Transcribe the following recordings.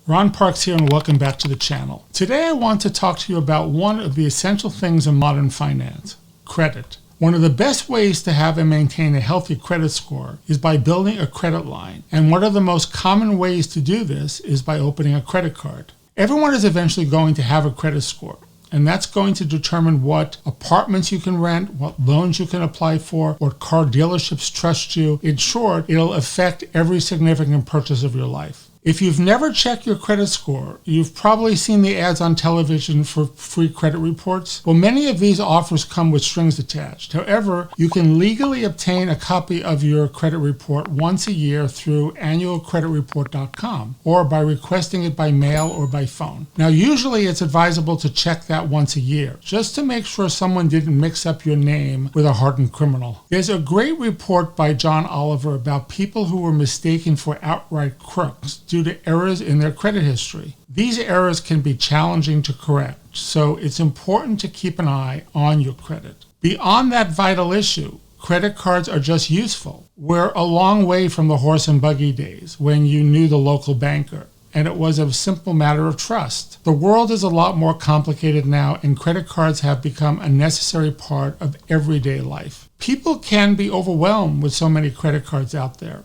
Ron Parks here and welcome back to the channel. Today I want to talk to you about one of the essential things in modern finance, credit. One of the best ways to have and maintain a healthy credit score is by building a credit line. And one of the most common ways to do this is by opening a credit card. Everyone is eventually going to have a credit score. And that's going to determine what apartments you can rent, what loans you can apply for, what car dealerships trust you. In short, it'll affect every significant purchase of your life. If you've never checked your credit score, you've probably seen the ads on television for free credit reports. Well, many of these offers come with strings attached. However, you can legally obtain a copy of your credit report once a year through annualcreditreport.com or by requesting it by mail or by phone. Now, usually it's advisable to check that once a year, just to make sure someone didn't mix up your name with a hardened criminal. There's a great report by John Oliver about people who were mistaken for outright crooks due to errors in their credit history. These errors can be challenging to correct, so it's important to keep an eye on your credit. Beyond that vital issue, credit cards are just useful. We're a long way from the horse and buggy days when you knew the local banker, and it was a simple matter of trust. The world is a lot more complicated now, and credit cards have become a necessary part of everyday life. People can be overwhelmed with so many credit cards out there,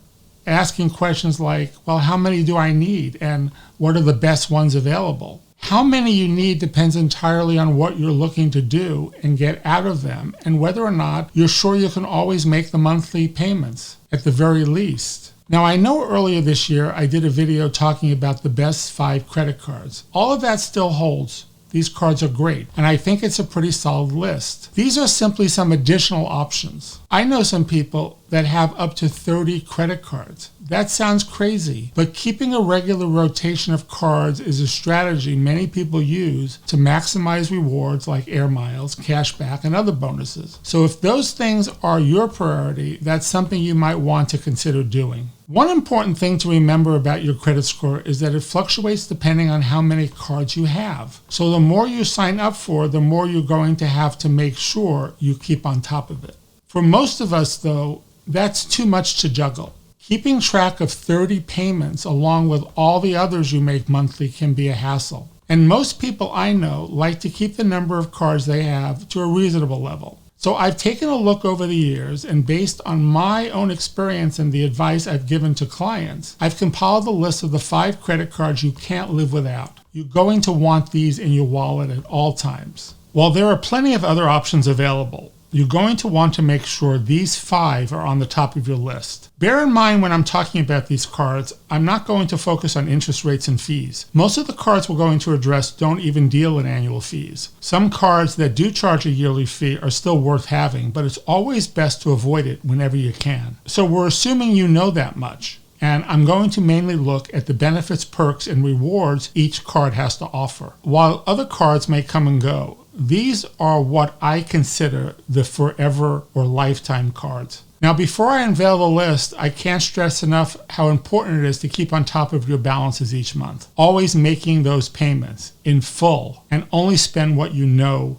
asking questions like, well, how many do I need? And what are the best ones available? How many you need depends entirely on what you're looking to do and get out of them, and whether or not you're sure you can always make the monthly payments, at the very least. Now, I know earlier this year I did a video talking about the best 5 credit cards. All of that still holds. These cards are great, and I think it's a pretty solid list. These are simply some additional options. I know some people that have up to 30 credit cards. That sounds crazy, but keeping a regular rotation of cards is a strategy many people use to maximize rewards like air miles, cashback, and other bonuses. So if those things are your priority, that's something you might want to consider doing. One important thing to remember about your credit score is that it fluctuates depending on how many cards you have. So the more you sign up for, the more you're going to have to make sure you keep on top of it. For most of us, though, that's too much to juggle. Keeping track of 30 payments along with all the others you make monthly can be a hassle. And most people I know like to keep the number of cards they have to a reasonable level. So I've taken a look over the years, and based on my own experience and the advice I've given to clients, I've compiled a list of the 5 credit cards you can't live without. You're going to want these in your wallet at all times. While there are plenty of other options available, you're going to want to make sure these 5 are on the top of your list. Bear in mind when I'm talking about these cards, I'm not going to focus on interest rates and fees. Most of the cards we're going to address don't even deal in annual fees. Some cards that do charge a yearly fee are still worth having, but it's always best to avoid it whenever you can. So we're assuming you know that much, and I'm going to mainly look at the benefits, perks, and rewards each card has to offer. While other cards may come and go, these are what I consider the forever or lifetime cards. Now, before I unveil the list, I can't stress enough how important it is to keep on top of your balances each month. Always making those payments in full and only spend what you know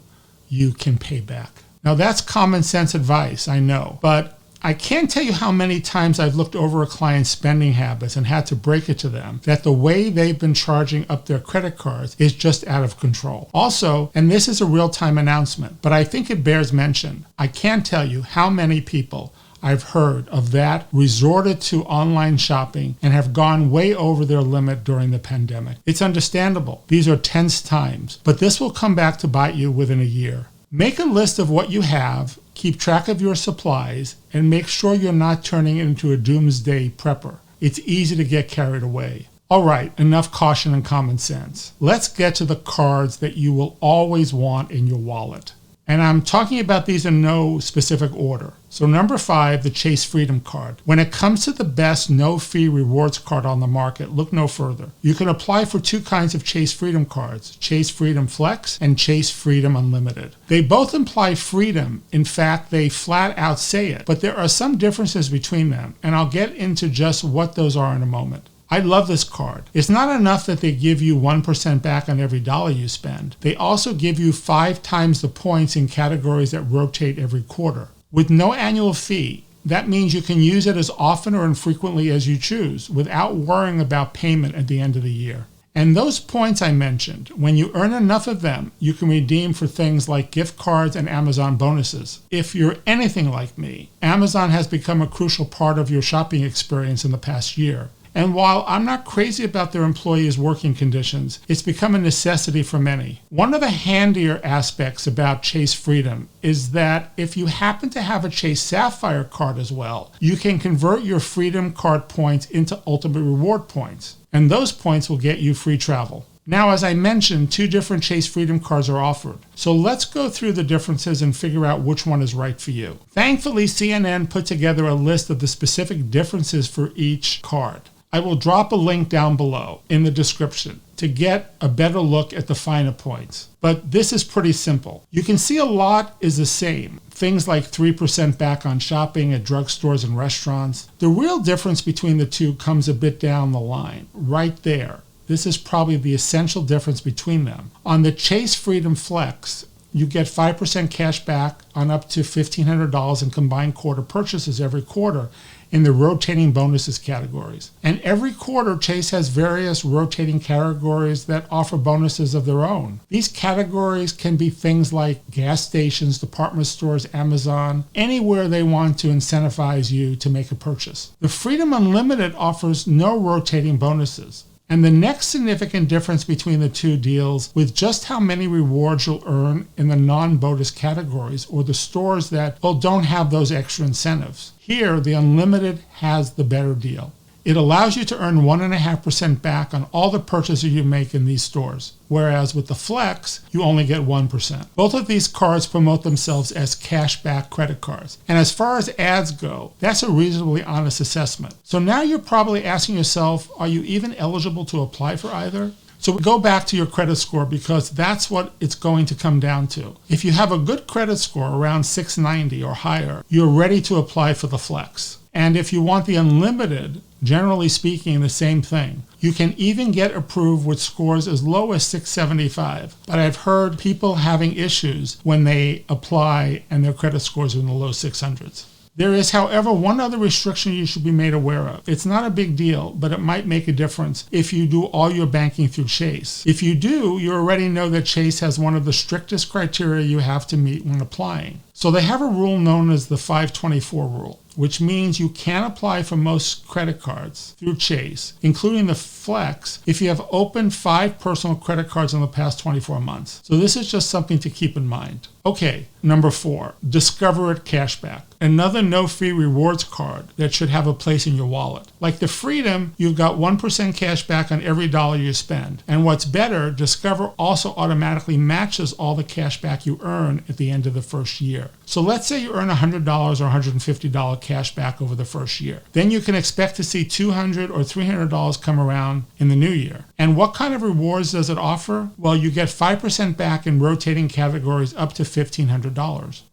you can pay back. Now, that's common sense advice, I know, but I can't tell you how many times I've looked over a client's spending habits and had to break it to them that the way they've been charging up their credit cards is just out of control. Also, and this is a real-time announcement, but I think it bears mention, I can't tell you how many people I've heard of that resorted to online shopping and have gone way over their limit during the pandemic. It's understandable. These are tense times, but this will come back to bite you within a year. Make a list of what you have, keep track of your supplies, and make sure you're not turning it into a doomsday prepper. It's easy to get carried away. All right, enough caution and common sense. Let's get to the cards that you will always want in your wallet. And I'm talking about these in no specific order. So number 5, the Chase Freedom card. When it comes to the best no-fee rewards card on the market, look no further. You can apply for 2 kinds of Chase Freedom cards, Chase Freedom Flex and Chase Freedom Unlimited. They both imply freedom. In fact, they flat out say it, but there are some differences between them, and I'll get into just what those are in a moment. I love this card. It's not enough that they give you 1% back on every dollar you spend. They also give you 5 times the points in categories that rotate every quarter. With no annual fee, that means you can use it as often or infrequently as you choose without worrying about payment at the end of the year. And those points I mentioned, when you earn enough of them, you can redeem for things like gift cards and Amazon bonuses. If you're anything like me, Amazon has become a crucial part of your shopping experience in the past year. And while I'm not crazy about their employees' working conditions, it's become a necessity for many. One of the handier aspects about Chase Freedom is that if you happen to have a Chase Sapphire card as well, you can convert your Freedom card points into Ultimate Reward points. And those points will get you free travel. Now, as I mentioned, 2 different Chase Freedom cards are offered. So let's go through the differences and figure out which one is right for you. Thankfully, CNN put together a list of the specific differences for each card. I will drop a link down below in the description to get a better look at the finer points. But this is pretty simple. You can see a lot is the same. Things like 3% back on shopping at drugstores and restaurants. The real difference between the two comes a bit down the line, right there. This is probably the essential difference between them. On the Chase Freedom Flex, you get 5% cash back on up to $1,500 in combined quarter purchases every quarter in the rotating bonuses categories. And every quarter, Chase has various rotating categories that offer bonuses of their own. These categories can be things like gas stations, department stores, Amazon, anywhere they want to incentivize you to make a purchase. The Freedom Unlimited offers no rotating bonuses. And the next significant difference between the two deals with just how many rewards you'll earn in the non-bonus categories or the stores that, well, don't have those extra incentives. Here, the Unlimited has the better deal. It allows you to earn 1.5% back on all the purchases you make in these stores, whereas with the Flex, you only get 1%. Both of these cards promote themselves as cashback credit cards. And as far as ads go, that's a reasonably honest assessment. So now you're probably asking yourself, are you even eligible to apply for either? So go back to your credit score because that's what it's going to come down to. If you have a good credit score around 690 or higher, you're ready to apply for the Flex. And if you want the Unlimited, generally speaking, the same thing. You can even get approved with scores as low as 675. But I've heard people having issues when they apply and their credit scores are in the low 600s. There is, however, one other restriction you should be made aware of. It's not a big deal, but it might make a difference if you do all your banking through Chase. If you do, you already know that Chase has one of the strictest criteria you have to meet when applying. So they have a rule known as the 524 rule, which means you can apply for most credit cards through Chase, including the Flex, if you have opened 5 personal credit cards in the past 24 months. So this is just something to keep in mind. Okay, number 4, Discover It Cashback. Another no-fee rewards card that should have a place in your wallet. Like the Freedom, you've got 1% cash back on every dollar you spend. And what's better, Discover also automatically matches all the cash back you earn at the end of the first year. So let's say you earn $100 or $150 cash back over the first year. Then you can expect to see $200 or $300 come around in the new year. And what kind of rewards does it offer? Well, you get 5% back in rotating categories up to $1,500.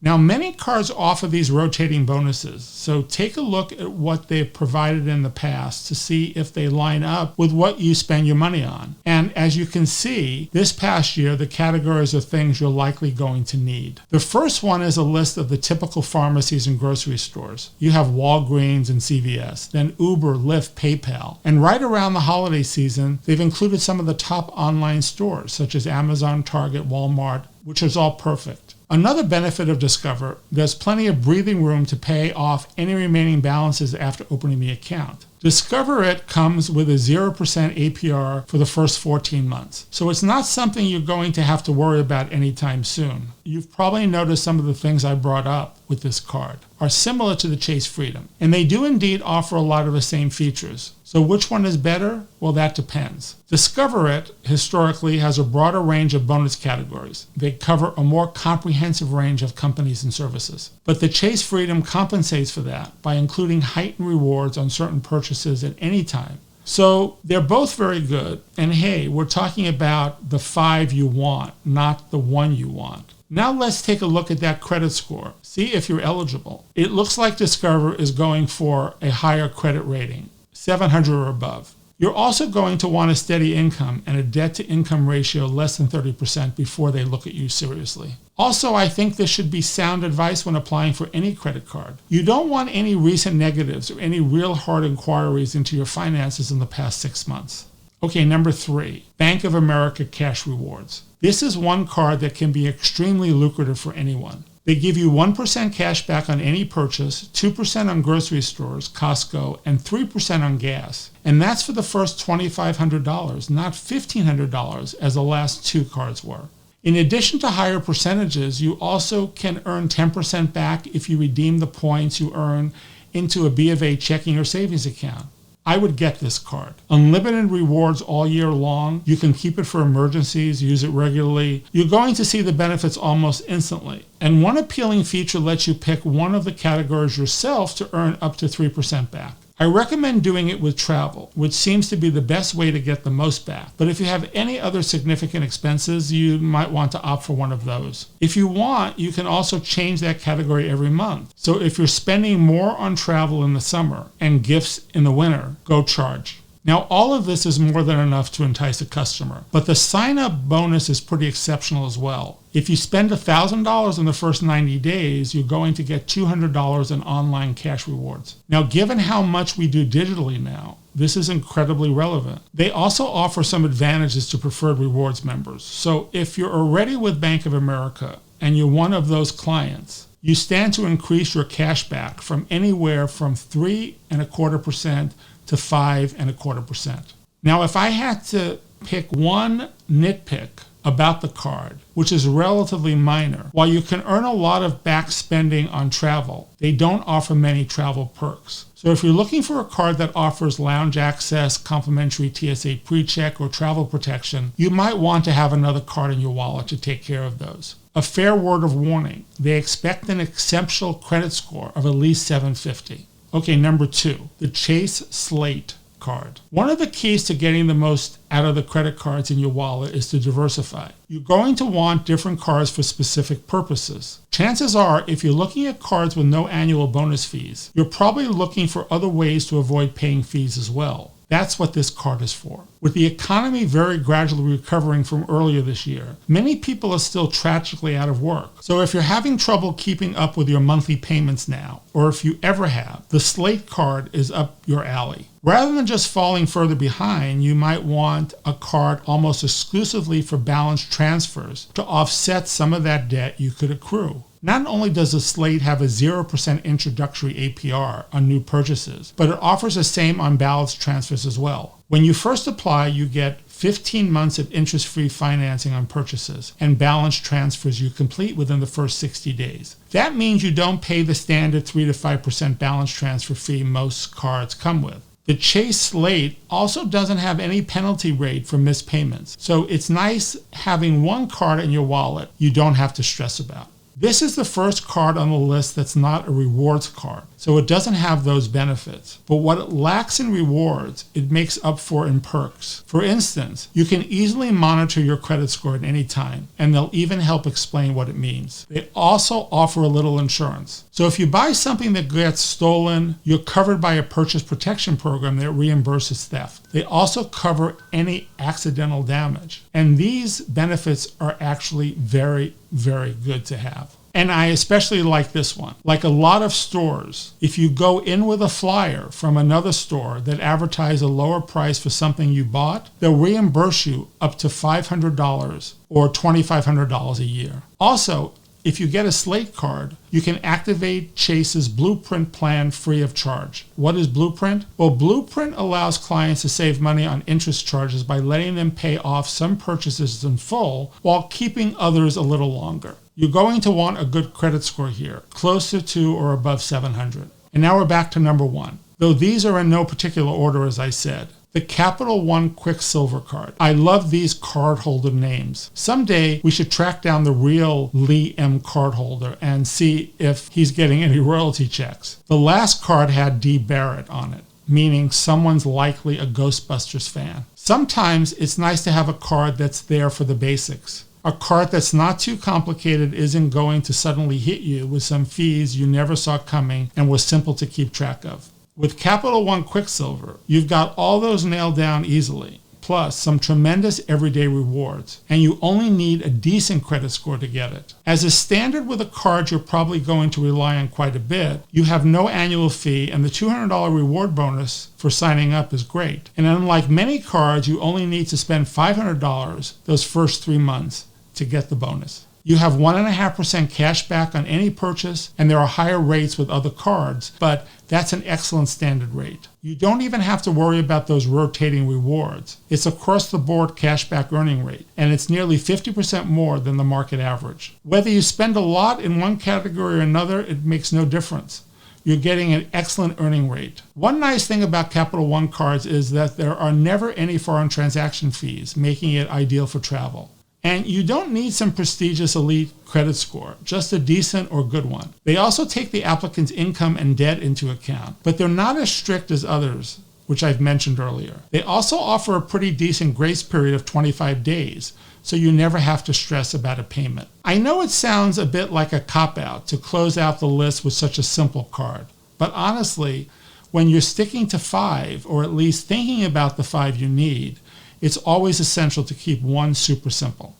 Now, many cards offer these rotating bonuses, so take a look at what they've provided in the past to see if they line up with what you spend your money on. And as you can see, this past year, the categories are things you're likely going to need. The first one is a list of the typical pharmacies and grocery stores. You have Walgreens and CVS, then Uber, Lyft, PayPal. And right around the holiday season, they've included some of the top online stores, such as Amazon, Target, Walmart, which is all perfect. Another benefit of Discover, there's plenty of breathing room to pay off any remaining balances after opening the account. Discover It comes with a 0% APR for the first 14 months. So it's not something you're going to have to worry about anytime soon. You've probably noticed some of the things I brought up with this card are similar to the Chase Freedom. And they do indeed offer a lot of the same features. So which one is better? Well, that depends. Discover It historically has a broader range of bonus categories. They cover a more comprehensive range of companies and services. But the Chase Freedom compensates for that by including heightened rewards on certain purchases at any time. So they're both very good. And hey, we're talking about the 5 you want, not the 1 you want. Now let's take a look at that credit score. See if you're eligible. It looks like Discover is going for a higher credit rating, 700 or above. You're also going to want a steady income and a debt-to-income ratio less than 30% before they look at you seriously. Also, I think this should be sound advice when applying for any credit card. You don't want any recent negatives or any real hard inquiries into your finances in the past 6 months. Okay, number 3, Bank of America Cash Rewards. This is one card that can be extremely lucrative for anyone. They give you 1% cash back on any purchase, 2% on grocery stores, Costco, and 3% on gas. And that's for the first $2,500, not $1,500 as the last 2 cards were. In addition to higher percentages, you also can earn 10% back if you redeem the points you earn into a B of A checking or savings account. I would get this card. Unlimited rewards all year long. You can keep it for emergencies, use it regularly. You're going to see the benefits almost instantly. And one appealing feature lets you pick one of the categories yourself to earn up to 3% back. I recommend doing it with travel, which seems to be the best way to get the most back. But if you have any other significant expenses, you might want to opt for one of those. If you want, you can also change that category every month. So if you're spending more on travel in the summer and gifts in the winter, go charge. Now, all of this is more than enough to entice a customer, but the sign-up bonus is pretty exceptional as well. If you spend $1,000 in the first 90 days, you're going to get $200 in online cash rewards. Now, given how much we do digitally now, this is incredibly relevant. They also offer some advantages to preferred rewards members. So if you're already with Bank of America and you're one of those clients, you stand to increase your cash back from anywhere from 3.25% to 5.25%. Now, if I had to pick one nitpick about the card, which is relatively minor, while you can earn a lot of back spending on travel, they don't offer many travel perks. So if you're looking for a card that offers lounge access, complimentary TSA pre-check, or travel protection, you might want to have another card in your wallet to take care of those. A fair word of warning, they expect an exceptional credit score of at least 750. Okay, number 2, the Chase Slate card. One of the keys to getting the most out of the credit cards in your wallet is to diversify. You're going to want different cards for specific purposes. Chances are, if you're looking at cards with no annual bonus fees, you're probably looking for other ways to avoid paying fees as well. That's what this card is for. With the economy very gradually recovering from earlier this year, many people are still tragically out of work. So if you're having trouble keeping up with your monthly payments now, or if you ever have, the Slate card is up your alley. Rather than just falling further behind, you might want a card almost exclusively for balance transfers to offset some of that debt you could accrue. Not only does the Slate have a 0% introductory APR on new purchases, but it offers the same on balance transfers as well. When you first apply, you get 15 months of interest-free financing on purchases and balance transfers you complete within the first 60 days. That means you don't pay the standard 3 to 5% balance transfer fee most cards come with. The Chase Slate also doesn't have any penalty rate for missed payments, so it's nice having one card in your wallet you don't have to stress about. This is the first card on the list that's not a rewards card, so it doesn't have those benefits. But what it lacks in rewards, it makes up for in perks. For instance, you can easily monitor your credit score at any time, and they'll even help explain what it means. They also offer a little insurance. So if you buy something that gets stolen, you're covered by a purchase protection program that reimburses theft. They also cover any accidental damage. And these benefits are actually very, very good to have. And I especially like this one. Like a lot of stores, if you go in with a flyer from another store that advertises a lower price for something you bought, they'll reimburse you up to $500 or $2,500 a year. Also, if you get a Slate card, you can activate Chase's Blueprint plan free of charge. What is Blueprint? Well, Blueprint allows clients to save money on interest charges by letting them pay off some purchases in full while keeping others a little longer. You're going to want a good credit score here, closer to or above 700. And now we're back to number 1. Though these are in no particular order, as I said. The Capital One Quicksilver card. I love these cardholder names. Someday we should track down the real Lee M. cardholder and see if he's getting any royalty checks. The last card had D. Barrett on it, meaning someone's likely a Ghostbusters fan. Sometimes it's nice to have a card that's there for the basics. A card that's not too complicated isn't going to suddenly hit you with some fees you never saw coming and was simple to keep track of. With Capital One Quicksilver, you've got all those nailed down easily. plus some tremendous everyday rewards, and you only need a decent credit score to get it. As is standard with a card you're probably going to rely on quite a bit, you have no annual fee, and the $200 reward bonus for signing up is great. And unlike many cards, you only need to spend $500 those first 3 months to get the bonus. You have 1.5% cash back on any purchase, and there are higher rates with other cards, but that's an excellent standard rate. You don't even have to worry about those rotating rewards. It's across the board cashback earning rate, and it's nearly 50% more than the market average. Whether you spend a lot in one category or another, it makes no difference. You're getting an excellent earning rate. One nice thing about Capital One cards is that there are never any foreign transaction fees, making it ideal for travel. And you don't need some prestigious elite credit score, just a decent or good one. They also take the applicant's income and debt into account, but they're not as strict as others, which I've mentioned earlier. They also offer a pretty decent grace period of 25 days, so you never have to stress about a payment. I know it sounds a bit like a cop-out to close out the list with such a simple card, but honestly, when you're sticking to 5, or at least thinking about the 5 you need, it's always essential to keep one super simple.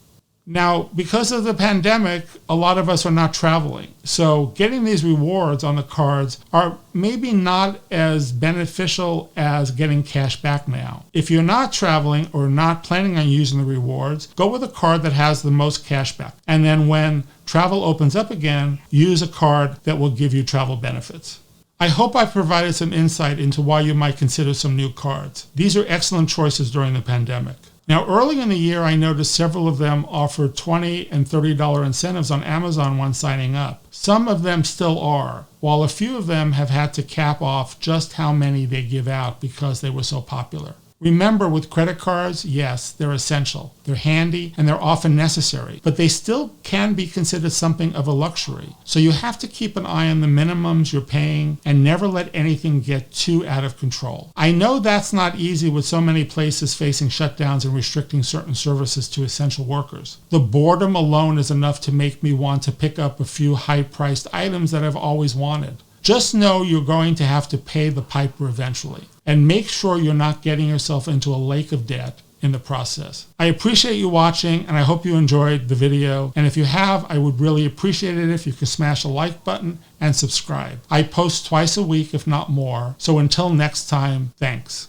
Now, because of the pandemic, a lot of us are not traveling. So getting these rewards on the cards are maybe not as beneficial as getting cash back now. If you're not traveling or not planning on using the rewards, go with a card that has the most cash back. And then when travel opens up again, use a card that will give you travel benefits. I hope I provided some insight into why you might consider some new cards. These are excellent choices during the pandemic. Now, early in the year, I noticed several of them offered $20 and $30 incentives on Amazon when signing up. Some of them still are, while a few of them have had to cap off just how many they give out because they were so popular. Remember, with credit cards, yes, they're essential. They're handy and they're often necessary, but they still can be considered something of a luxury. So you have to keep an eye on the minimums you're paying and never let anything get too out of control. I know that's not easy with so many places facing shutdowns and restricting certain services to essential workers. The boredom alone is enough to make me want to pick up a few high-priced items that I've always wanted. Just know you're going to have to pay the piper eventually, and make sure you're not getting yourself into a lake of debt in the process. I appreciate you watching, and I hope you enjoyed the video. And if you have, I would really appreciate it if you could smash a like button and subscribe. I post twice a week, if not more. So until next time, thanks.